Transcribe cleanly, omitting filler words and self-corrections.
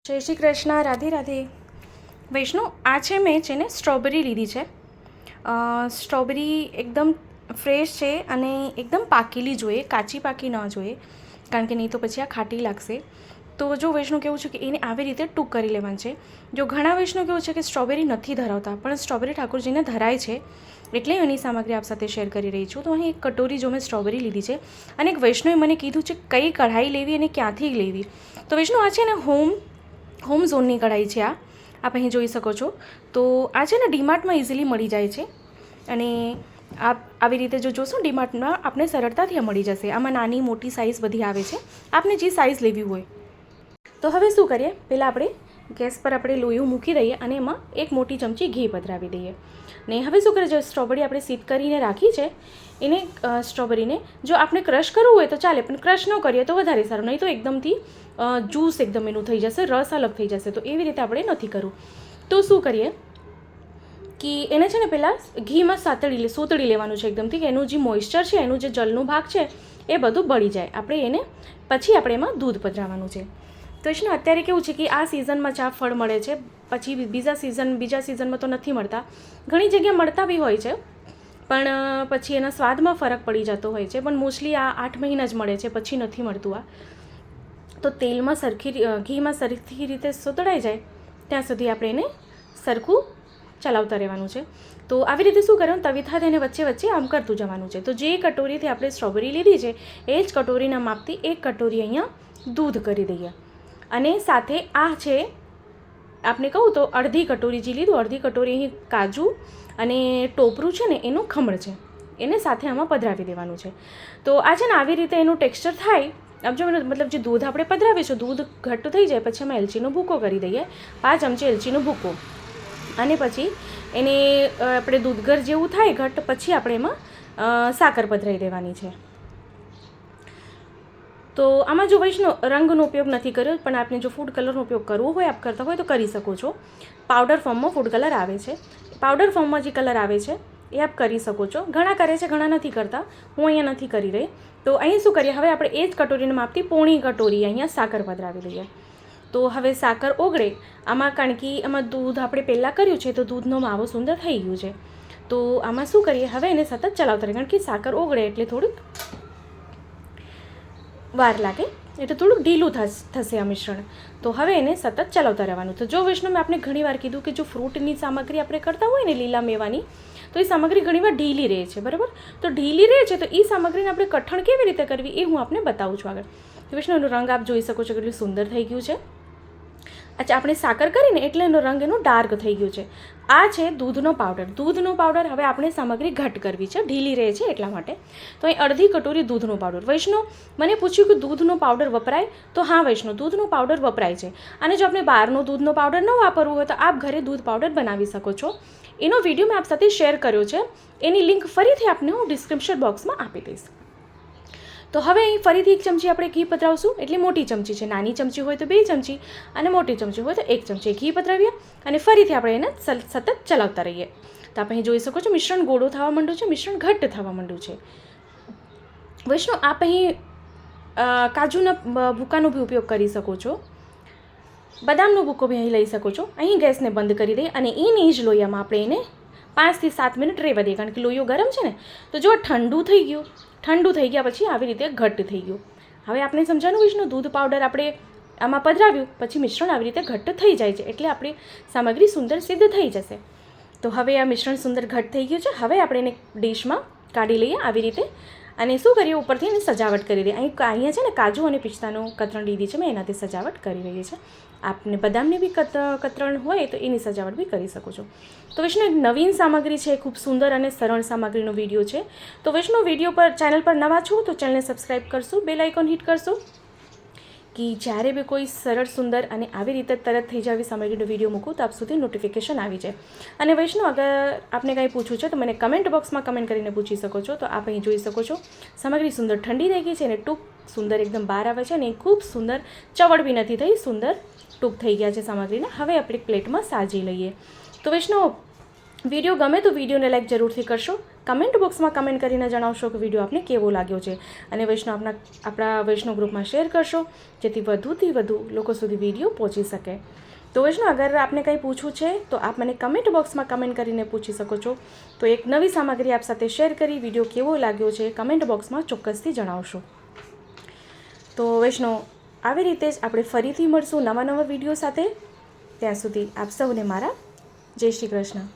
જય શ્રી કૃષ્ણ, રાધે રાધે. વૈષ્ણુ, આ છે મેં છે ને સ્ટ્રોબેરી લીધી છે. સ્ટ્રોબેરી એકદમ ફ્રેશ છે અને એકદમ પાકેલી જોઈએ, કાચી પાકી ન જોઈએ, કારણ કે નહીં તો પછી આ ખાટી લાગશે. તો જો વૈષ્ણુ કેવું છે કે એને આવી રીતે ટૂંક કરી લેવાનું છે. જો ઘણા વૈષ્ણુ કેવું છે કે સ્ટ્રોબેરી નથી ધરાવતા, પણ સ્ટ્રોબેરી ઠાકોરજીને ધરાય છે, એટલે એની સામગ્રી આપ સાથે શેર કરી રહી છું. તો અહીં એક કટોરી જો મેં સ્ટ્રોબેરી લીધી છે, અને એક વૈષ્ણુએ મને કીધું છે કઈ કઢાઈ લેવી અને ક્યાંથી લેવી. તો વૈષ્ણુ, આ છે ને હોમ ઝોનની કઢાઈ છે. આપ અહીં જોઈ શકો છો. તો આ છે ને ડીમાર્ટમાં ઇઝીલી મળી જાય છે, અને આપ આવી રીતે જો જોશો ડીમાર્ટમાં આપણે સરળતાથી મળી જશે. આમાં નાની મોટી સાઇઝ બધી આવે છે, આપને જે સાઇઝ લેવી હોય. તો હવે શું કરીએ, પહેલાં આપણે ગેસ પર આપણે લોયું મૂકી દઈએ અને એમાં એક મોટી ચમચી ઘી પધરાવી દઈએ. ને હવે શું કરીએ, જો સ્ટ્રોબેરી આપણે સીધ કરીને રાખી છે એને સ્ટ્રોબેરીને જો આપણે ક્રશ કરવું હોય તો ચાલે, પણ ક્રશ ન કરીએ તો વધારે સારું, નહીં તો એકદમથી જ્યુસ એકદમ એનું થઈ જશે, રસ અલગ થઈ જશે. તો એવી રીતે આપણે નથી કરવું. તો શું કરીએ કે એને છે ને પહેલાં ઘીમાં સોતળી લેવાનું છે એકદમથી, કે એનું જે મોઇશ્ચર છે, એનું જે જલનું ભાગ છે એ બધું બળી જાય. આપણે એને પછી આપણે એમાં દૂધ પધરાવવાનું છે. તો છે ને અત્યારે કેવું છે કે આ સિઝનમાં જ આ ફળ મળે છે, પછી બીજા સિઝનમાં તો નથી મળતા. ઘણી જગ્યાએ મળતા બી હોય છે, પણ પછી એના સ્વાદમાં ફરક પડી જતો હોય છે. પણ મોસ્ટલી આ 8 મહિના જ મળે છે, પછી નથી મળતું આ. તો ઘીમાં સરખી રીતે સોતળાઈ જાય ત્યાં સુધી આપણે એને સરખું ચલાવતા રહેવાનું છે. તો આવી રીતે શું કરવાનું, તવીથા તેને વચ્ચે આમ કરતું જવાનું છે. તો જે કટોરીથી આપણે સ્ટ્રોબેરી લીધી છે એ જ કટોરીના માપથી એક કટોરી અહીંયા દૂધ કરી દઈએ. અને સાથે આ છે આપને કહું તો અડધી કટોરી જે લીધું, અડધી કટોરી અહીં કાજુ અને ટોપરું છે ને એનું ખમણ છે, એને સાથે આમાં પધરાવી દેવાનું છે. તો આ છે ને આવી રીતે એનું ટેક્સચર થાય. આમ જો મતલબ જે દૂધ આપણે પધરાવીશું, દૂધ ઘટ્ટ થઈ જાય પછી એમાં એલચીનો ભૂકો કરી દઈએ, 5 ચમચી એલચીનો ભૂકો. અને પછી એને આપણે દૂધઘર જેવું થાય ઘટ્ટ, પછી આપણે એમાં સાકર પધરાવી દેવાની છે. તો આમાં જો વૈષ્ણવ રંગનો ઉપયોગ નથી કર્યો, પણ આપને જો ફૂડ કલરનો ઉપયોગ કરવો હોય, આપ કરતા હોય તો કરી શકો છો. પાવડર ફોર્મમાં ફૂડ કલર આવે છે, પાવડર ફોર્મમાં જે કલર આવે છે એ આપ કરી શકો છો. ઘણા કરે છે, ઘણા નથી કરતા. હું અહીંયા નથી કરી રહી. તો અહીં શું કરીએ, હવે આપણે એ જ કટોરીના માપથી પોણી કટોરી અહીંયા સાકર પધરાવી લઈએ. તો હવે સાકર ઓગળે આમાં, કારણ કે આમાં દૂધ આપણે પહેલાં કર્યું છે તો દૂધનો માવો સુંદર થઈ ગયું છે. તો આમાં શું કરીએ, હવે એને સતત ચલાવતા રહીએ, કારણ કે સાકર ઓગળે એટલે થોડુંક વાર લાગે, એટલે થોડુંક ઢીલું થશે આ મિશ્રણ. તો હવે એને સતત ચલાવતા રહેવાનું. તો જો વૈષ્ણવ, મેં આપણે ઘણીવાર કીધું કે જો ફ્રૂટની સામગ્રી આપણે કરતા હોય ને લીલા મેવાની, તો એ સામગ્રી ઘણીવાર ઢીલી રહે છે, બરાબર. તો ઢીલી રહે છે તો એ સામગ્રીને આપણે કઠણ કેવી રીતે કરવી એ હું આપને બતાવું છું આગળ. તો વૈષ્ણવનો રંગ આપ જોઈ શકો છો કેટલું સુંદર થઈ ગયું છે. અચ્છા, આપણે સાકર કરીને એટલે એનો રંગ એનો ડાર્ક થઈ ગયું છે. આ છે દૂધનો પાવડર. હવે આપણે સામગ્રી ઘટ કરવી છે, ઢીલી રહે છે એટલા માટે. તો અહીં અડધી કટોરી દૂધનો પાવડર. વૈષ્ણવ, મને પૂછ્યું કે દૂધનો પાવડર વપરાય? તો હા વૈષ્ણવ, દૂધનો પાવડર વપરાય છે. અને જો આપણે બહારનો દૂધનો પાવડર ન વાપરવું હોય તો આપ ઘરે દૂધ પાવડર બનાવી શકો છો. એનો વિડીયો મેં આપ સાથે શેર કર્યો છે, એની લિંક ફરીથી આપને હું ડિસ્ક્રિપ્શન બોક્સમાં આપી દઈશ. તો હવે અહીં ફરીથી 1 ચમચી આપણે ઘી પધરાવશું, એટલે મોટી ચમચી છે. નાની ચમચી હોય તો 2 ચમચી અને મોટી ચમચી હોય તો 1 ચમચી ઘી પધરાવીએ, અને ફરીથી આપણે એને સતત ચલાવતા રહીએ. તો આપણે અહીં જોઈ શકો છો મિશ્રણ ગોળું થવા માંડ્યું છે, મિશ્રણ ઘટ્ટ થવા માંડ્યું છે. વૈષ્ણવ, આપ અહીં કાજુના ભૂકાનો બી ઉપયોગ કરી શકો છો, બદામનો ભૂકો બી અહીં લઈ શકો છો. અહીં ગેસને બંધ કરી દઈએ અને એની જ લોહીમાં આપણે એને 5 થી 7 મિનિટ રહેવા દઈએ, કારણ કે લોહીઓ ગરમ છે ને. તો જો ઠંડુ થઈ ગયા પછી આવી રીતે ઘટ્ટ થઈ ગયું. હવે આપણે સમજાનું વિષ્ણુ, દૂધ પાવડર આપણે આમાં પધરાવ્યું પછી મિશ્રણ આવી રીતે ઘટ્ટ થઈ જાય છે, એટલે આપણી સામગ્રી સુંદર સિદ્ધ થઈ જશે. તો હવે આ મિશ્રણ સુંદર ઘટ્ટ થઈ ગયું છે. હવે આપણે એને ડીશમાં કાઢી લઈએ આવી રીતે, અને શું કરીએ, ઉપરથી એની સજાવટ કરી દઈએ. અહીંયા છે ને કાજુ અને પિસ્તાનું કતરણ લીધી છે મેં, એનાથી સજાવટ કરી રહી છે. આપને બદામની બી કતરણ હોય તો એની સજાવટ બી કરી શકો છો. તો વૈષ્ણવ, એક નવીન સામગ્રી છે, ખૂબ સુંદર અને સરળ સામગ્રીનો વિડીયો છે. તો વૈષ્ણવ, ચેનલ પર નવા છો તો ચેનલને સબસ્ક્રાઈબ કરશો, બેલ આઇકોન હિટ કરશો, કે જ્યારે બી કોઈ સરળ સુંદર અને આવી રીતે તરત થઈ જાય એવી સામગ્રીનો વિડીયો મૂકું તો આપ સુધી નોટિફિકેશન આવી જાય. અને વૈષ્ણવ, અગર આપને કંઈ પૂછવું છે તો મને કમેન્ટ બોક્સમાં કમેન્ટ કરીને પૂછી શકો છો. તો આપ અહીં જોઈ શકો છો સામગ્રી સુંદર ઠંડી થઈ ગઈ છે, અને ટૂંક સુંદર એકદમ બહાર આવે છે, અને ખૂબ સુંદર ચવડ બી નથી થઈ, સુંદર ટૂંક થઈ ગયા છે સામગ્રીને. હવે આપણે પ્લેટમાં સાજી લઈએ. તો વૈષ્ણવ, વિડીયો ગમે તો વિડીયોને લાઈક જરૂરથી કરશો, કમેન્ટ બોક્સમાં કમેન્ટ કરીને જણાવશો કે વિડીયો આપને કેવો લાગ્યો છે, અને આપણા વૈષ્ણવ ગ્રુપમાં શેર કરશો, જેથી વધુથી વધુ લોકો સુધી વિડીયો પહોંચી શકે. તો વૈષ્ણવ, અગર આપને કંઈ પૂછવું છે તો આપ મને કમેન્ટ બોક્સમાં કમેન્ટ કરીને પૂછી શકો છો. તો એક નવી સામગ્રી આપ સાથે શેર કરી વિડીયો કેવો લાગ્યો છે કમેન્ટ બોક્સમાં ચોક્કસથી જણાવશો. તો વૈષ્ણવ, આવી રીતે જ આપણે ફરીથી મળશું નવા વિડીયો સાથે. ત્યાં સુધી આપ સૌને મારા જય શ્રી કૃષ્ણ.